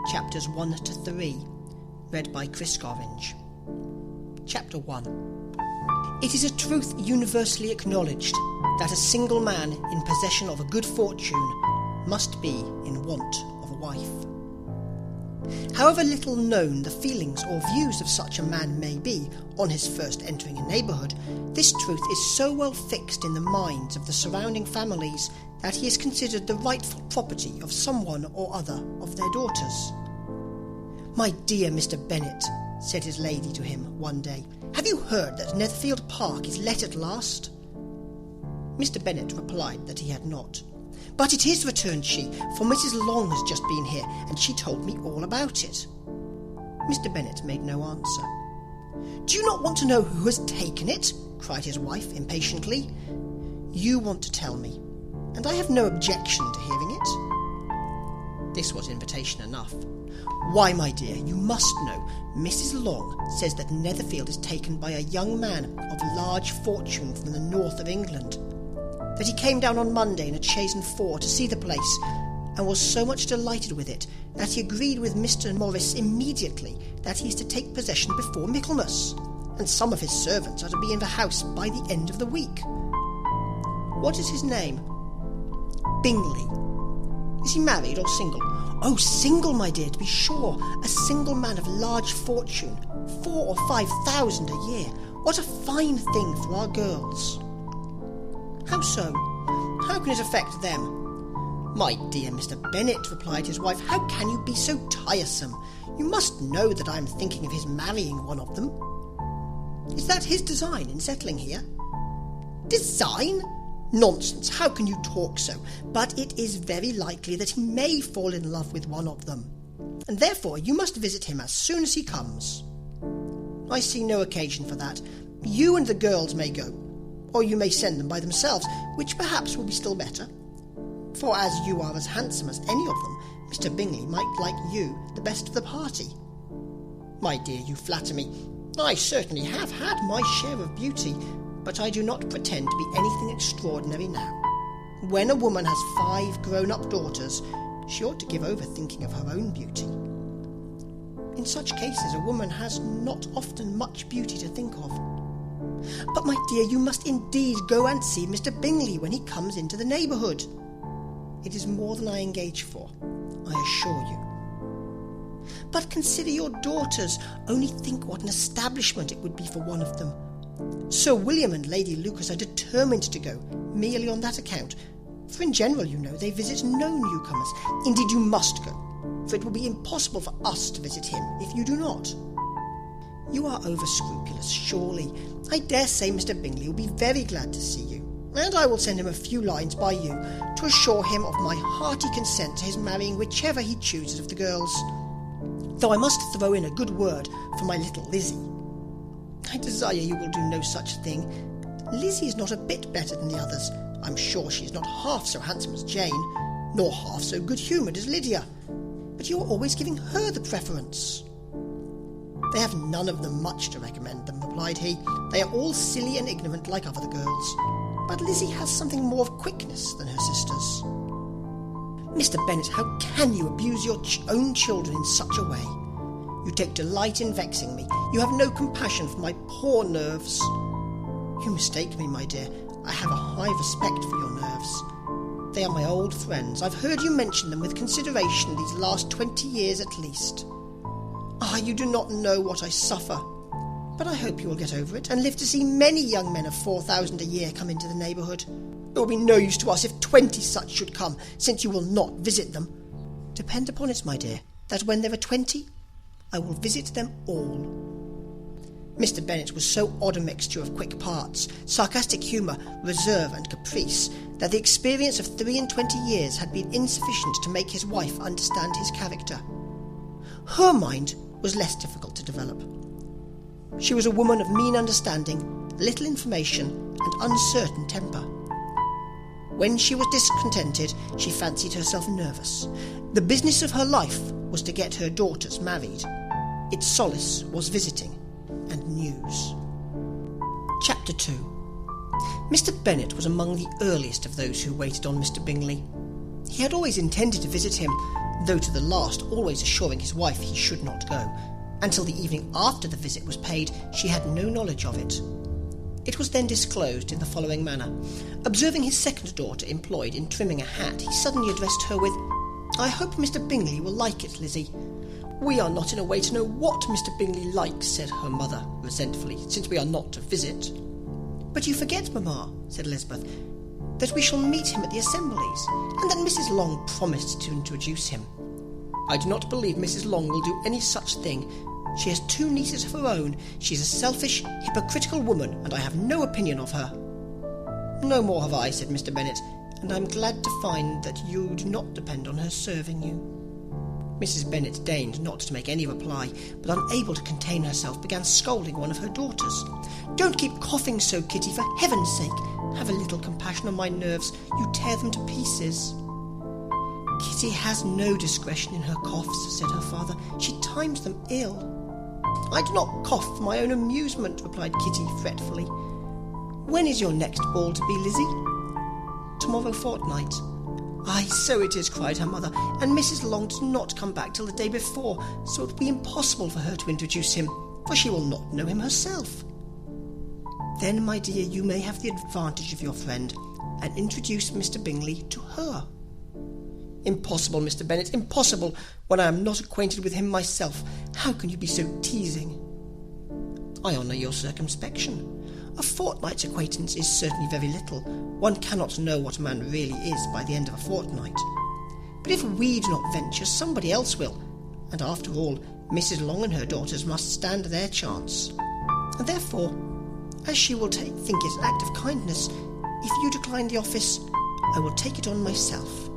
chapters 1 to 3, read by Chris Gorringe. Chapter 1. It is a truth universally acknowledged that a single man in possession of a good fortune must be in want of a wife. However little known the feelings or views of such a man may be on his first entering a neighbourhood, this truth is so well fixed in the minds of the surrounding families that he is considered the rightful property of someone or other of their daughters. "My dear Mr. Bennet," said his lady to him one day, "have you heard that Netherfield Park is let at last?" Mr. Bennet replied that he had not. "But it is," returned she, "for Mrs. Long has just been here, and she told me all about it." Mr. Bennet made no answer. "Do you not want to know who has taken it?" cried his wife impatiently. "You want to tell me, and I have no objection to hearing it." This was invitation enough. "Why, my dear, you must know. Mrs. Long says that Netherfield is taken by a young man of large fortune from the north of England, that he came down on Monday in a chaise and four to see the place, and was so much delighted with it that he agreed with Mr. Morris immediately that he is to take possession before Michaelmas, and some of his servants are to be in the house by the end of the week." "What is his name?" "Bingley." "Is he married or single?" "Oh, single, my dear, to be sure. A single man of large fortune, 4,000 or 5,000 a year. What a fine thing for our girls!" "How so? How can it affect them?" "My dear Mr. Bennet," replied his wife, "how can you be so tiresome? You must know that I am thinking of his marrying one of them." "Is that his design in settling here?" "Design? Nonsense! How can you talk so? But it is very likely that he may fall in love with one of them, and therefore you must visit him as soon as he comes." "I see no occasion for that. You and the girls may go, or you may send them by themselves, which perhaps will be still better. For as you are as handsome as any of them, Mr. Bingley might like you the best of the party." "My dear, you flatter me. I certainly have had my share of beauty, but I do not pretend to be anything extraordinary now. When a woman has 5 grown-up daughters, she ought to give over thinking of her own beauty. In such cases a woman has not often much beauty to think of. But, my dear, you must indeed go and see Mr. Bingley when he comes into the neighbourhood. It is more than I engage for, I assure you. But consider your daughters. Only think what an establishment it would be for one of them. Sir William and Lady Lucas are determined to go, merely on that account, for in general, you know, they visit no newcomers. Indeed, you must go, for it will be impossible for us to visit him if you do not. You are over-scrupulous, surely. I dare say Mr. Bingley will be very glad to see you, and I will send him a few lines by you to assure him of my hearty consent to his marrying whichever he chooses of the girls. Though I must throw in a good word for my little Lizzie. I desire you will do no such thing. Lizzie is not a bit better than the others. I'm sure she is not half so handsome as Jane, nor half so good-humoured as Lydia. But you are always giving her the preference." "They have none of them much to recommend them," replied he. "They are all silly and ignorant like other girls. But Lizzie has something more of quickness than her sisters." "Mr. Bennet, how can you abuse your own children in such a way? You take delight in vexing me. You have no compassion for my poor nerves." "You mistake me, my dear. I have a high respect for your nerves. They are my old friends. I've heard you mention them with consideration these last 20 years at least. Ah, you do not know what I suffer. But I hope you will get over it, and live to see many young men of 4,000 a year come into the neighbourhood. It will be no use to us if 20 such should come, since you will not visit them. Depend upon it, my dear, that when there are 20, I will visit them all." Mr. Bennet was so odd a mixture of quick parts, sarcastic humour, reserve, and caprice, that the experience of 23 years had been insufficient to make his wife understand his character. Her mind was less difficult to develop. She was a woman of mean understanding, little information, and uncertain temper. When she was discontented, she fancied herself nervous. The business of her life was to get her daughters married. Its solace was visiting and news. Chapter 2. Mr. Bennet was among the earliest of those who waited on Mr. Bingley. He had always intended to visit him, though to the last always assuring his wife he should not go. Until the evening after the visit was paid, she had no knowledge of it. It was then disclosed in the following manner. Observing his second daughter employed in trimming a hat, he suddenly addressed her with, "I hope Mr. Bingley will like it, Lizzie." "We are not in a way to know what Mr. Bingley likes," said her mother resentfully, "since we are not to visit." "But you forget, mamma," said Elizabeth, "that we shall meet him at the assemblies, and that Mrs. Long promised to introduce him." "I do not believe Mrs. Long will do any such thing. She has 2 nieces of her own. She is a selfish, hypocritical woman, and I have no opinion of her." "No more have I," said Mr. Bennet, "and I am glad to find that you do not depend on her serving you." Mrs. Bennet deigned not to make any reply, but unable to contain herself, began scolding one of her daughters. "Don't keep coughing so, Kitty, for heaven's sake. Have a little compassion on my nerves. You tear them to pieces." "Kitty has no discretion in her coughs," said her father. "She times them ill." "I do not cough for my own amusement," replied Kitty fretfully. "When is your next ball to be, Lizzie?" "Tomorrow fortnight." "Ay, so it is," cried her mother, "and Mrs. Long does not come back till the day before, so it will be impossible for her to introduce him, for she will not know him herself." "Then, my dear, you may have the advantage of your friend, and introduce Mr. Bingley to her." "Impossible, Mr. Bennet, impossible, when I am not acquainted with him myself. How can you be so teasing?" "I honour your circumspection. A fortnight's acquaintance is certainly very little. One cannot know what a man really is by the end of a fortnight. But if we do not venture, somebody else will, and after all, Mrs. Long and her daughters must stand their chance. And therefore, as she will think it an act of kindness, if you decline the office, I will take it on myself."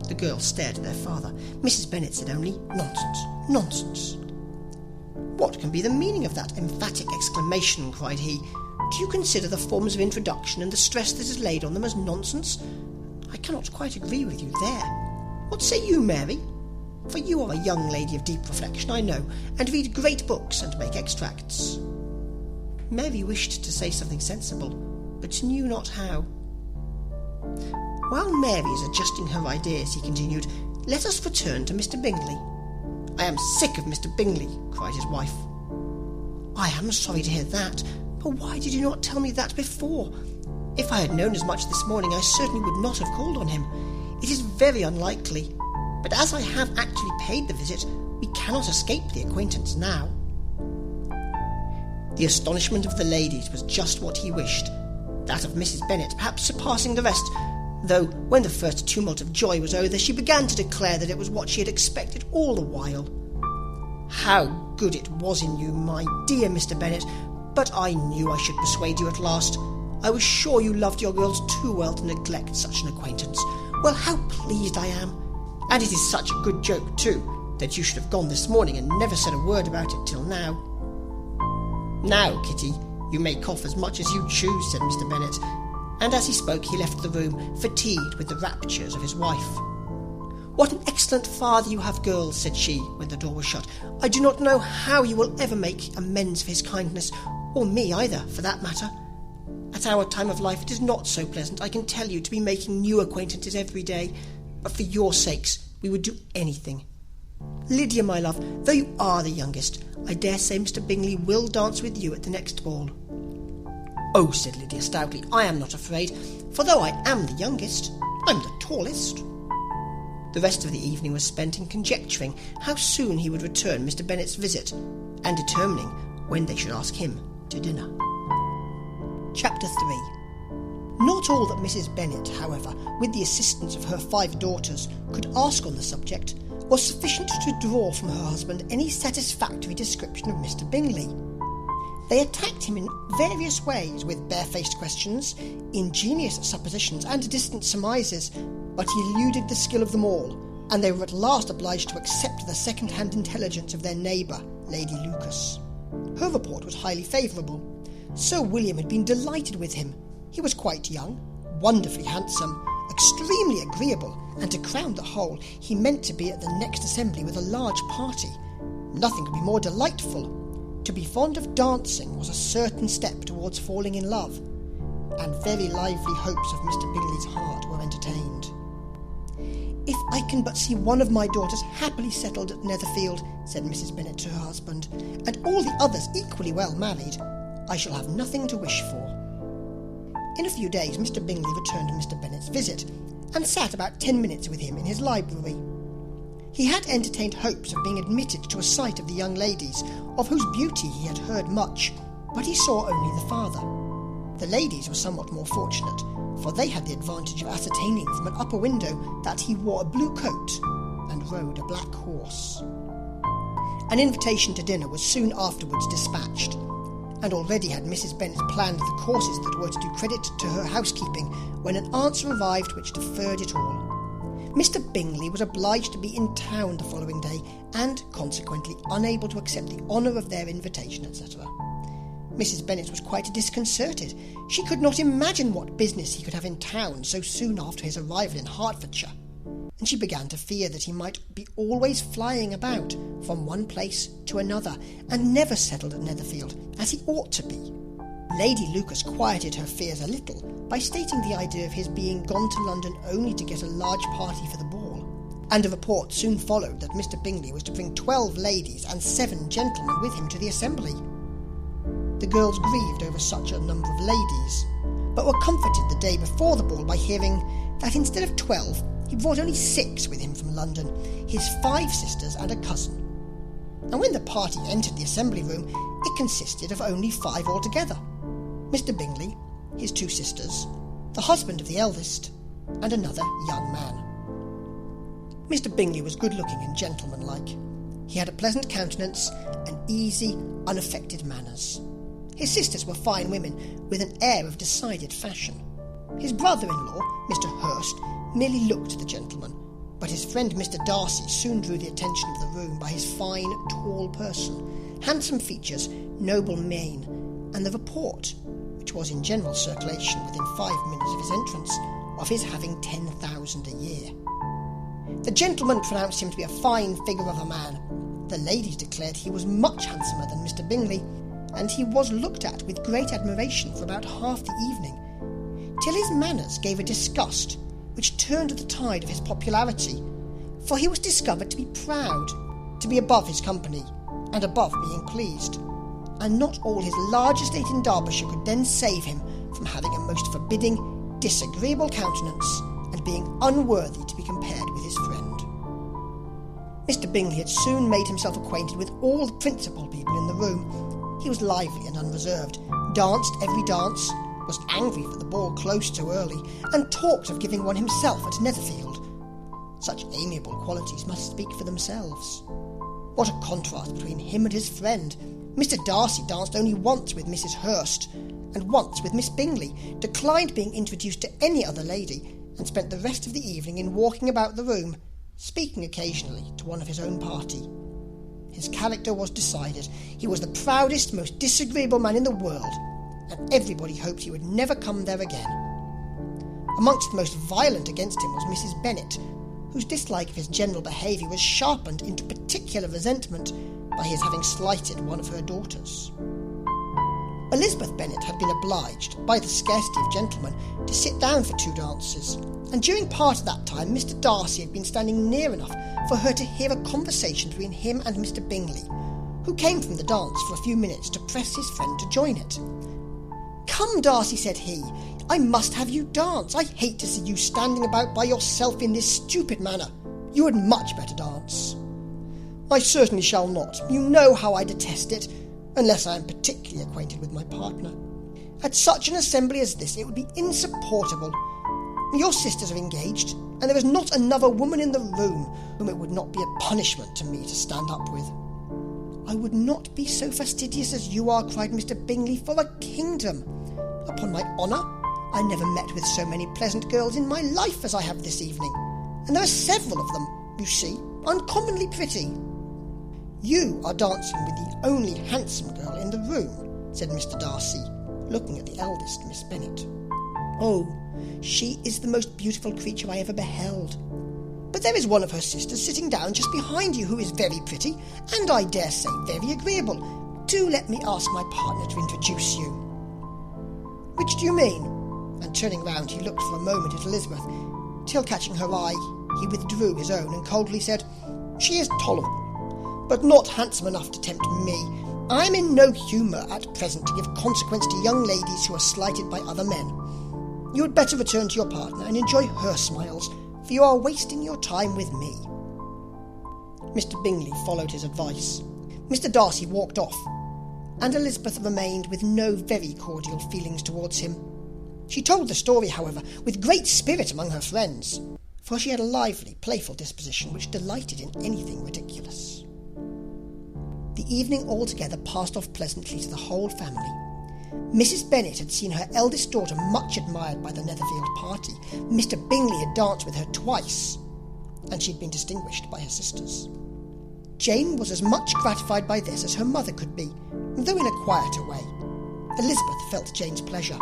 The girls stared at their father. Mrs. Bennet said only, "Nonsense, nonsense." "What can be the meaning of that emphatic exclamation?" cried he. "Do you consider the forms of introduction and the stress that is laid on them as nonsense? I cannot quite agree with you there. What say you, Mary? For you are a young lady of deep reflection, I know, and read great books and make extracts." Mary wished to say something sensible, but knew not how. "While Mary is adjusting her ideas," he continued, "let us return to Mr. Bingley." "I am sick of Mr. Bingley," cried his wife. "I am sorry to hear that, but why did you not tell me that before? If I had known as much this morning, I certainly would not have called on him. It is very unlikely, but as I have actually paid the visit, we cannot escape the acquaintance now." The astonishment of the ladies was just what he wished, that of Mrs. Bennet perhaps surpassing the rest, though when the first tumult of joy was over, she began to declare that it was what she had expected all the while. "How good it was in you, my dear Mr. Bennet! But I knew I should persuade you at last. I was sure you loved your girls too well to neglect such an acquaintance. Well, how pleased I am! And it is such a good joke, too, that you should have gone this morning and never said a word about it till now." "Now, Kitty, you may cough as much as you choose," said Mr. Bennet, and as he spoke he left the room, fatigued with the raptures of his wife. "What an excellent father you have, girls," said she, when the door was shut. "I do not know how you will ever make amends for his kindness, or me either, for that matter. At our time of life it is not so pleasant, I can tell you, to be making new acquaintances every day, but for your sakes we would do anything. Lydia, my love, though you are the youngest, I dare say Mr. Bingley will dance with you at the next ball." "Oh," said Lydia stoutly, "I am not afraid, for though I am the youngest, I'm the tallest." The rest of the evening was spent in conjecturing how soon he would return Mr. Bennet's visit, and determining when they should ask him to dinner. Chapter 3. Not all that Mrs. Bennet, however, with the assistance of her 5 daughters, could ask on the subject, was sufficient to draw from her husband any satisfactory description of Mr. Bingley. They attacked him in various ways, with barefaced questions, ingenious suppositions, and distant surmises, but he eluded the skill of them all, and they were at last obliged to accept the second-hand intelligence of their neighbour, Lady Lucas. Her report was highly favourable. Sir William had been delighted with him. He was quite young, wonderfully handsome, extremely agreeable, and to crown the whole, he meant to be at the next assembly with a large party. Nothing could be more delightful. To be fond of dancing was a certain step towards falling in love, and very lively hopes of Mr. Bingley's heart were entertained. "If I can but see one of my daughters happily settled at Netherfield," said Mrs. Bennet to her husband, "and all the others equally well married, I shall have nothing to wish for." In a few days Mr. Bingley returned Mr. Bennet's visit, and sat about 10 minutes with him in his library. He had entertained hopes of being admitted to a sight of the young ladies, of whose beauty he had heard much, but he saw only the father. The ladies were somewhat more fortunate, for they had the advantage of ascertaining from an upper window that he wore a blue coat and rode a black horse. An invitation to dinner was soon afterwards dispatched, and already had Mrs. Bennet planned the courses that were to do credit to her housekeeping, when an answer arrived which deferred it all. Mr. Bingley was obliged to be in town the following day, and consequently unable to accept the honour of their invitation, etc. Mrs. Bennet was quite disconcerted. She could not imagine what business he could have in town so soon after his arrival in Hertfordshire, and she began to fear that he might be always flying about from one place to another, and never settled at Netherfield, as he ought to be. Lady Lucas quieted her fears a little by stating the idea of his being gone to London only to get a large party for the ball, and a report soon followed that Mr. Bingley was to bring 12 ladies and 7 gentlemen with him to the assembly. The girls grieved over such a number of ladies, but were comforted the day before the ball by hearing that instead of 12, he brought only 6 with him from London, his 5 sisters and a cousin. And when the party entered the assembly room, it consisted of only 5 altogether: Mr. Bingley, his 2 sisters, the husband of the eldest, and another young man. Mr. Bingley was good-looking and gentlemanlike. He had a pleasant countenance and easy, unaffected manners. His sisters were fine women, with an air of decided fashion. His brother-in-law, Mr. Hurst, merely looked the gentleman, but his friend Mr. Darcy soon drew the attention of the room by his fine, tall person, handsome features, noble mien, and the report, which was in general circulation within 5 minutes of his entrance, of his having 10,000 a year. The gentleman pronounced him to be a fine figure of a man. The ladies declared he was much handsomer than Mr. Bingley, and he was looked at with great admiration for about half the evening, till his manners gave a disgust which turned the tide of his popularity, for he was discovered to be proud, to be above his company, and above being pleased, and not all his large estate in Derbyshire could then save him from having a most forbidding, disagreeable countenance, and being unworthy to be compared with his friend. Mr. Bingley had soon made himself acquainted with all the principal people in the room. He was lively and unreserved, danced every dance, was angry for the ball close too early, and talked of giving one himself at Netherfield. Such amiable qualities must speak for themselves. What a contrast between him and his friend! Mr. Darcy danced only once with Mrs. Hurst, and once with Miss Bingley, declined being introduced to any other lady, and spent the rest of the evening in walking about the room, speaking occasionally to one of his own party. His character was decided. He was the proudest, most disagreeable man in the world, and everybody hoped he would never come there again. Amongst the most violent against him was Mrs. Bennet, whose dislike of his general behaviour was sharpened into particular resentment by his having slighted one of her daughters. Elizabeth Bennet had been obliged, by the scarcity of gentlemen, to sit down for 2 dances, and during part of that time Mr. Darcy had been standing near enough for her to hear a conversation between him and Mr. Bingley, who came from the dance for a few minutes to press his friend to join it. "Come, Darcy," said he, "I must have you dance. I hate to see you standing about by yourself in this stupid manner. You had much better dance." "I certainly shall not. You know how I detest it, unless I am particularly acquainted with my partner. At such an assembly as this it would be insupportable. Your sisters are engaged, and there is not another woman in the room whom it would not be a punishment to me to stand up with." "I would not be so fastidious as you are," cried Mr. Bingley, "for a kingdom. Upon my honour, I never met with so many pleasant girls in my life as I have this evening, and there are several of them, you see, uncommonly pretty." "You are dancing with the only handsome girl in the room," said Mr. Darcy, looking at the eldest Miss Bennet. "Oh, she is the most beautiful creature I ever beheld. But there is one of her sisters sitting down just behind you who is very pretty, and I dare say very agreeable. Do let me ask my partner to introduce you." "Which do you mean?" And turning round he looked for a moment at Elizabeth, till catching her eye, he withdrew his own and coldly said, "She is tolerable, but not handsome enough to tempt me. I am in no humour at present to give consequence to young ladies who are slighted by other men. You had better return to your partner and enjoy her smiles, for you are wasting your time with me." Mr. Bingley followed his advice. Mr. Darcy walked off, and Elizabeth remained with no very cordial feelings towards him. She told the story, however, with great spirit among her friends, for she had a lively, playful disposition which delighted in anything ridiculous. The evening altogether passed off pleasantly to the whole family. Mrs. Bennet had seen her eldest daughter much admired by the Netherfield party. Mr. Bingley had danced with her twice, and she had been distinguished by her sisters. Jane was as much gratified by this as her mother could be, though in a quieter way. Elizabeth felt Jane's pleasure.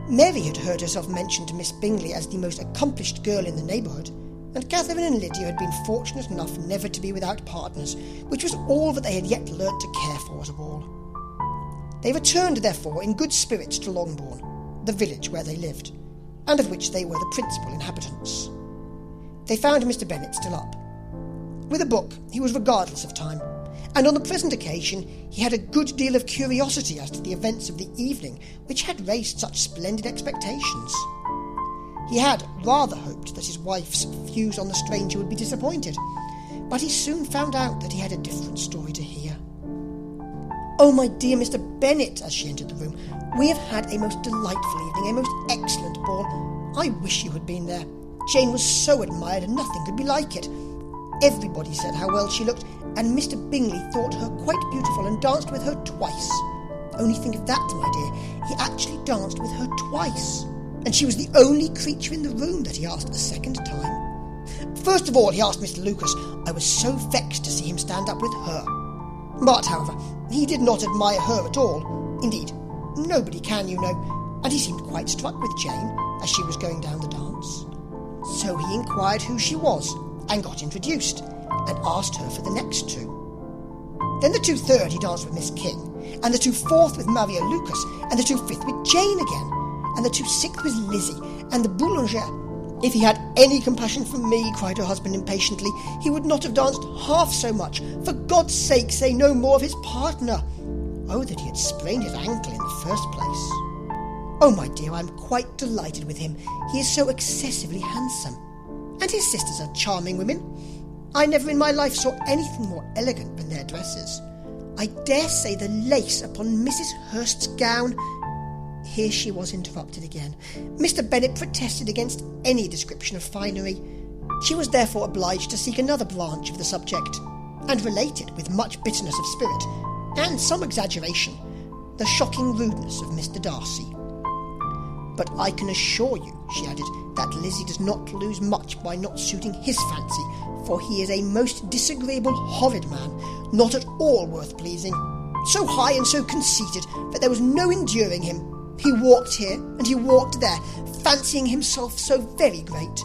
Mary had heard herself mentioned to Miss Bingley as the most accomplished girl in the neighbourhood, and Catherine and Lydia had been fortunate enough never to be without partners, which was all that they had yet learnt to care for at all. They returned, therefore, in good spirits to Longbourn, the village where they lived, and of which they were the principal inhabitants. They found Mr. Bennet still up. With a book he was regardless of time, and on the present occasion he had a good deal of curiosity as to the events of the evening, which had raised such splendid expectations. He had rather hoped that his wife's views on the stranger would be disappointed, but he soon found out that he had a different story to hear. "Oh, my dear Mr. Bennet," as she entered the room, "we have had a most delightful evening, a most excellent ball. I wish you had been there. Jane was so admired, and nothing could be like it. Everybody said how well she looked, and Mr. Bingley thought her quite beautiful and danced with her twice. Only think of that, my dear. He actually danced with her twice, and she was the only creature in the room that he asked a second time. First of all, he asked Mr. Lucas. I was so vexed to see him stand up with her. But, however, he did not admire her at all. Indeed, nobody can, you know, and he seemed quite struck with Jane as she was going down the dance. So he inquired who she was, and got introduced, and asked her for the next two. Then the 2/3 he danced with Miss King, and the 2/4 with Maria Lucas, and the 2/5 with Jane again, and the 2/6 with Lizzie, and the Boulanger. If he had any compassion for me, cried her husband impatiently, he would not have danced half so much. For God's sake, say no more of his partner. Oh, that he had sprained his ankle in the first place. Oh, my dear, I am quite delighted with him. He is so excessively handsome. And his sisters are charming women. I never in my life saw anything more elegant than their dresses. I dare say the lace upon Mrs. Hurst's gown—" Here she was interrupted again. Mr. Bennet protested against any description of finery. She was therefore obliged to seek another branch of the subject, and related with much bitterness of spirit, and some exaggeration, the shocking rudeness of Mr. Darcy. "But I can assure you," she added, "that Lizzie does not lose much by not suiting his fancy, for he is a most disagreeable, horrid man, not at all worth pleasing. So high and so conceited that there was no enduring him. He walked here and he walked there, fancying himself so very great.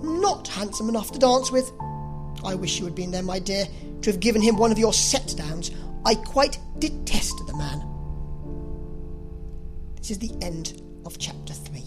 Not handsome enough to dance with. I wish you had been there, my dear, to have given him one of your set-downs. I quite detest the man." This is the end of chapter 3.